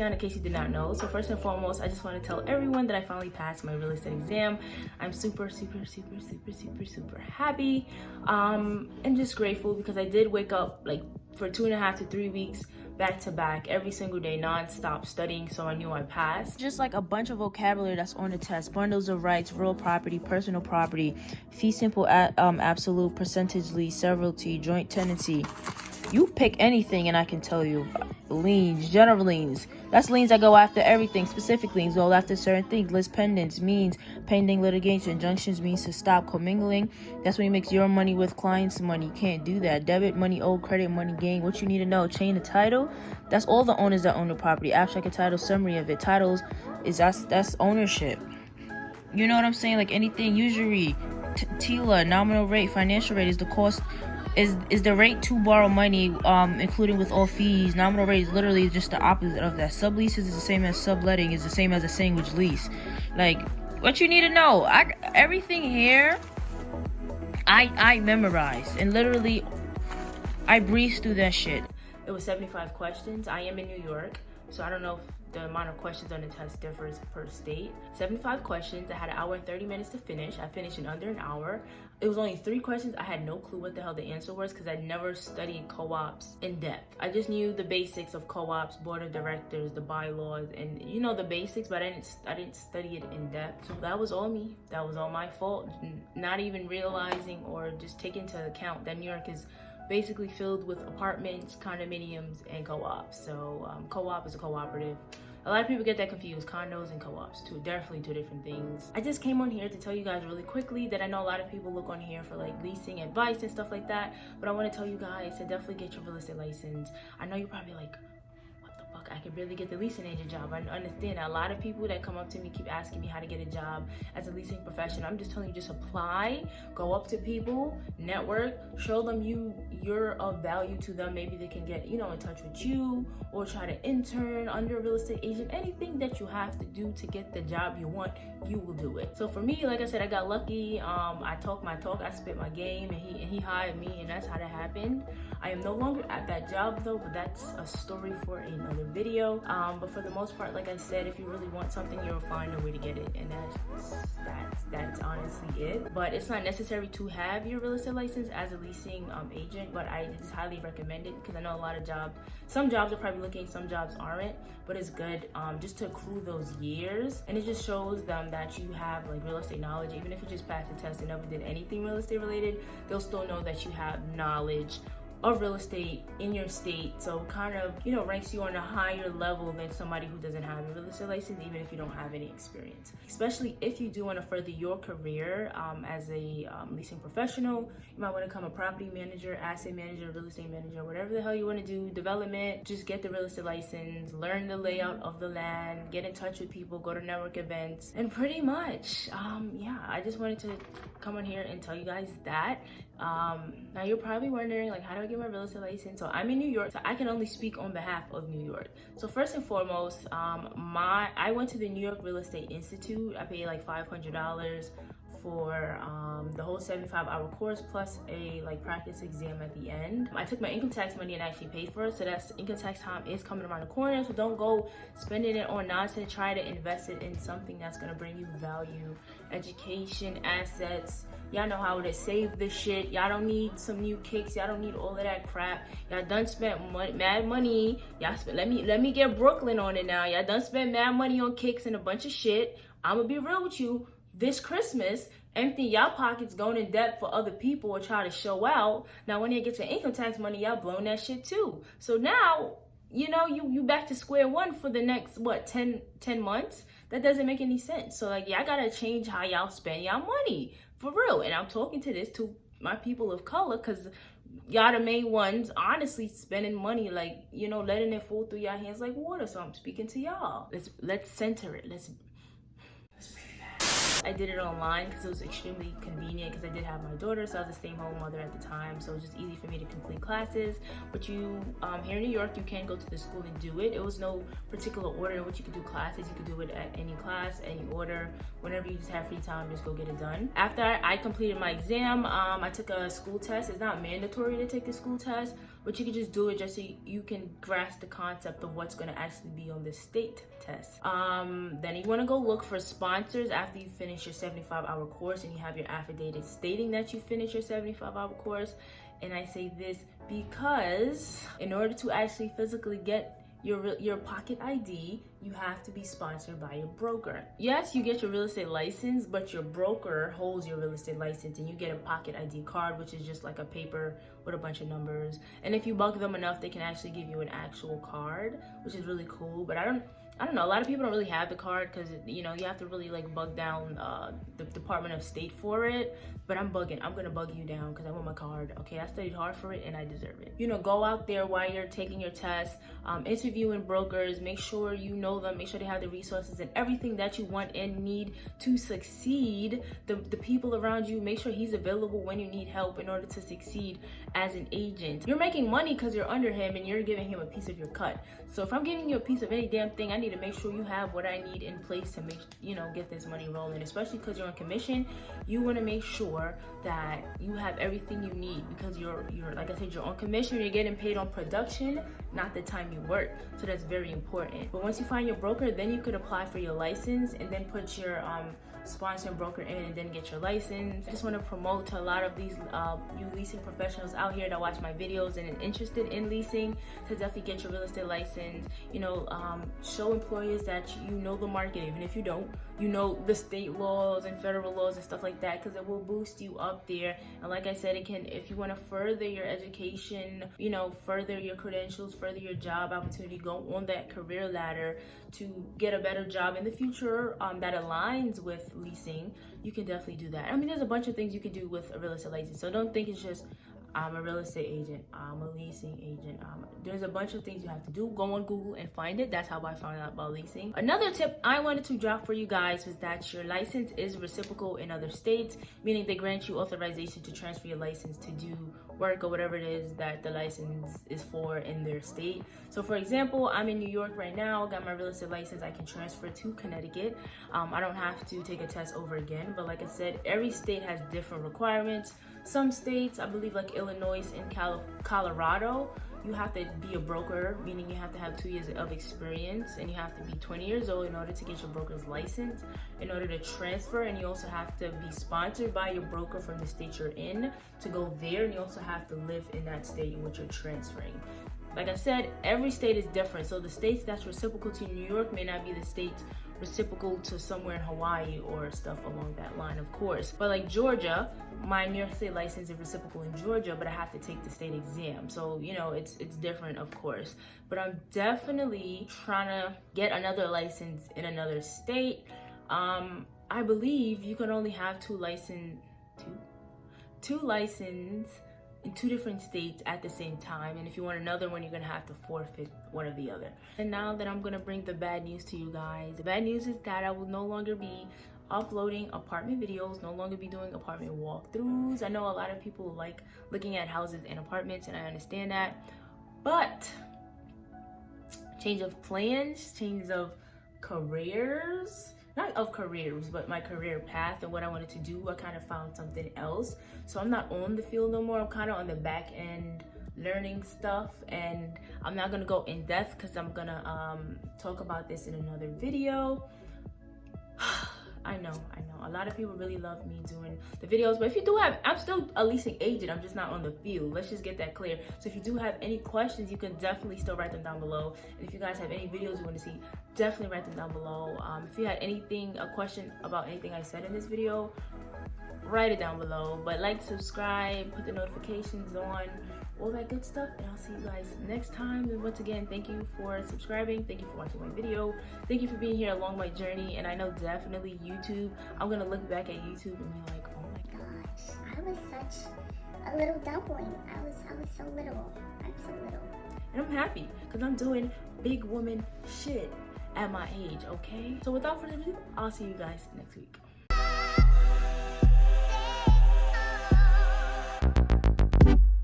breakdown in case you did not know. So first and foremost, I just want to tell everyone that I finally passed my real estate exam. I'm super happy and just grateful because I did wake up like for 2.5 to 3 weeks back to back every single day, non-stop studying, so I knew I passed. Just like a bunch of vocabulary that's on the test: bundles of rights, real property, personal property, fee simple, absolute, percentage lease, severalty, joint tenancy. You pick anything and I can tell you. Liens, general liens, that's liens that go after everything. Specific liens go after certain things. List pendants means pending litigation. Injunctions means to stop commingling. That's when you mix your money with clients' money. You can't do that. Debit, money owed, credit, money gain. What you need to know: chain of title, that's all the owners that own the property. Abstract of title, summary of it. Titles is that's ownership. You know what I'm saying? Like anything, usury, TILA, nominal rate, financial rate is the cost. Is the rate to borrow money, including with all fees. Nominal rate is literally just the opposite of that. Subleases is the same as subletting, is the same as a sandwich lease. Like, what you need to know, everything here, I memorized, and literally, I breezed through that shit. It was 75 questions. I am in New York, so I don't know if the amount of questions on the test differs per state. 75 questions. I had 1 hour and 30 minutes to finish. I finished in under an hour. It was only 3 questions. I had no clue what the hell the answer was because I never studied co-ops in depth. I just knew the basics of co-ops, board of directors, the bylaws, and you know, the basics, but I didn't study it in depth. So that was all me. That was all my fault. Not even realizing or just taking into account that New York is basically filled with apartments, condominiums, and co-ops. So co-op is a cooperative. A lot of people get that confused, condos and co-ops, definitely two different things. I just came on here to tell you guys really quickly that I know a lot of people look on here for like leasing advice and stuff like that, but I want to tell you guys to definitely get your real estate license. I know you're probably like, I could really get the leasing agent job. I understand a lot of people that come up to me keep asking me how to get a job as a leasing professional. I'm just telling you, just apply, go up to people, network, show them you're of value to them. Maybe they can get, you know, in touch with you or try to intern under a real estate agent. Anything that you have to do to get the job you want, you will do it. So for me, like I said, I got lucky. I talk my talk, I spit my game, and he hired me, and that's how that happened. I am no longer at that job though, but that's a story for another video. But for the most part, like I said, if you really want something, you'll find a way to get it, and that's honestly it. But it's not necessary to have your real estate license as a leasing agent, but I just highly recommend it because I know a lot of jobs, some jobs are probably looking, some jobs aren't, but it's good just to accrue those years, and it just shows them that you have like real estate knowledge. Even if you just passed the test and never did anything real estate related, they'll still know that you have knowledge of real estate in your state. So kind of, you know, ranks you on a higher level than somebody who doesn't have a real estate license, even if you don't have any experience. Especially if you do want to further your career as a leasing professional. You might want to become a property manager, asset manager, real estate manager, whatever the hell you want to do, development. Just get the real estate license, learn the layout of the land, get in touch with people, go to network events, and pretty much yeah, I just wanted to come on here and tell you guys that. Now you're probably wondering, like, how do I get my real estate license? So I'm in New York, so I can only speak on behalf of New York. So first and foremost, I went to the New York Real Estate Institute. I paid like $500 for the whole 75-hour course plus a like practice exam at the end. I took my income tax money and actually paid for it, so that's income tax time is coming around the corner. So don't go spending it on nonsense. Try to invest it in something that's gonna bring you value, education, assets. Y'all know how to save this shit. Y'all don't need some new kicks. Y'all don't need all of that crap. Y'all done spent mad money. Y'all spent, let me get Brooklyn on it now. Y'all done spent mad money on kicks and a bunch of shit. I'm gonna be real with you. This Christmas, empty y'all pockets going in debt for other people or try to show out. Now when you get your income tax money, y'all blown that shit too. So now, you know, you back to square one for the next, what, 10 months? That doesn't make any sense. So like, y'all gotta change how y'all spend y'all money, for real. And I'm talking to this to my people of color, because y'all the main ones honestly spending money, like, you know, letting it fall through y'all hands like water. So I'm speaking to y'all. Let's center it. Let's bring it back. I did it online because it was extremely convenient, because I did have my daughter, so I was a stay-at-home mother at the time, so it was just easy for me to complete classes. But you, here in New York, you can go to the school and do it. It was no particular order in which you could do classes. You could do it at any class, any order, whenever you just have free time, just go get it done. After I completed my exam, I took a school test. It's not mandatory to take the school test, but you can just do it just so you can grasp the concept of what's going to actually be on the state test. Then you want to go look for sponsors after you finish your 75-hour course and you have your affidavit stating that you finished your 75-hour course. And I say this because in order to actually physically get your pocket ID, you have to be sponsored by your broker. Yes, you get your real estate license, but your broker holds your real estate license, and you get a pocket ID card, which is just like a paper with a bunch of numbers. And if you bug them enough, they can actually give you an actual card, which is really cool. But I don't know, a lot of people don't really have the card because, you know, you have to really like bug down the Department of State for it. But I'm gonna bug you down because I want my card. Okay, I studied hard for it and I deserve it. You know, go out there while you're taking your test, interviewing brokers, make sure you know them, make sure they have the resources and everything that you want and need to succeed. The people around you, make sure he's available when you need help in order to succeed as an agent. You're making money because you're under him and you're giving him a piece of your cut. So if I'm giving you a piece of any damn thing, I need to make sure you have what I need in place to make, you know, get this money rolling. Especially because you're on commission, you want to make sure that you have everything you need because you're like I said, you're on commission, you're getting paid on production, not the time you work. So that's very important. But once you find your broker, then you could apply for your license and then put your sponsor and broker in and then get your license. I just want to promote to a lot of these you leasing professionals out here that watch my videos and are interested in leasing to definitely get your real estate license. You know, show employers that you know the market, even if you don't. You know the state laws and federal laws and stuff like that, because it will boost you up there. And like I said, it can, if you want to further your education, you know, further your credentials, further your job opportunity, go on that career ladder to get a better job in the future that aligns with leasing, you can definitely do that. I mean, there's a bunch of things you can do with a real estate license. So don't think it's just I'm a real estate agent, I'm a leasing agent. There's a bunch of things you have to do. Go on Google and find it. That's how I found out about leasing. Another tip I wanted to drop for you guys was that your license is reciprocal in other states, meaning they grant you authorization to transfer your license to do work or whatever it is that the license is for in their state. So for example, I'm in New York right now, got my real estate license, I can transfer to Connecticut. I don't have to take a test over again, but like I said, every state has different requirements. Some states, I believe like Illinois and Colorado, you have to be a broker, meaning you have to have 2 years of experience and you have to be 20 years old in order to get your broker's license, in order to transfer. And you also have to be sponsored by your broker from the state you're in to go there. And you also have to live in that state in which you're transferring. Like I said, every state is different. So the states that's reciprocal to New York may not be the states reciprocal to somewhere in Hawaii or stuff along that line, of course. But like Georgia, my New York State license is reciprocal in Georgia, but I have to take the state exam. So, you know, it's different, of course. But I'm definitely trying to get another license in another state. I believe you can only have two licenses in 2 different states at the same time, and if you want another one, you're gonna have to forfeit one or the other. And now that I'm gonna bring the bad news to you guys, the bad news is that I will no longer be uploading apartment videos, no longer be doing apartment walkthroughs. I know a lot of people like looking at houses and apartments, and I understand that, but change of plans, change of careers, not of careers, but my career path and what I wanted to do, I kind of found something else. So I'm not on the field no more. I'm kind of on the back end learning stuff, and I'm not gonna go in depth because I'm gonna talk about this in another video. I know, a lot of people really love me doing the videos, but if you do have, I'm still a leasing agent, I'm just not on the field. Let's just get that clear. So if you do have any questions, you can definitely still write them down below. And if you guys have any videos you want to see, definitely write them down below. If you had anything, a question about anything I said in this video, write it down below. But like, subscribe, put the notifications on, all that good stuff, and I'll see you guys next time. And once again, thank you for subscribing, thank you for watching my video, thank you for being here along my journey. And I know definitely YouTube, I'm gonna look back at YouTube and be like, oh my gosh, I was such a little dumpling. I was so little. I'm so little. And I'm happy because I'm doing big woman shit at my age. Okay, so without further ado, I'll see you guys next week.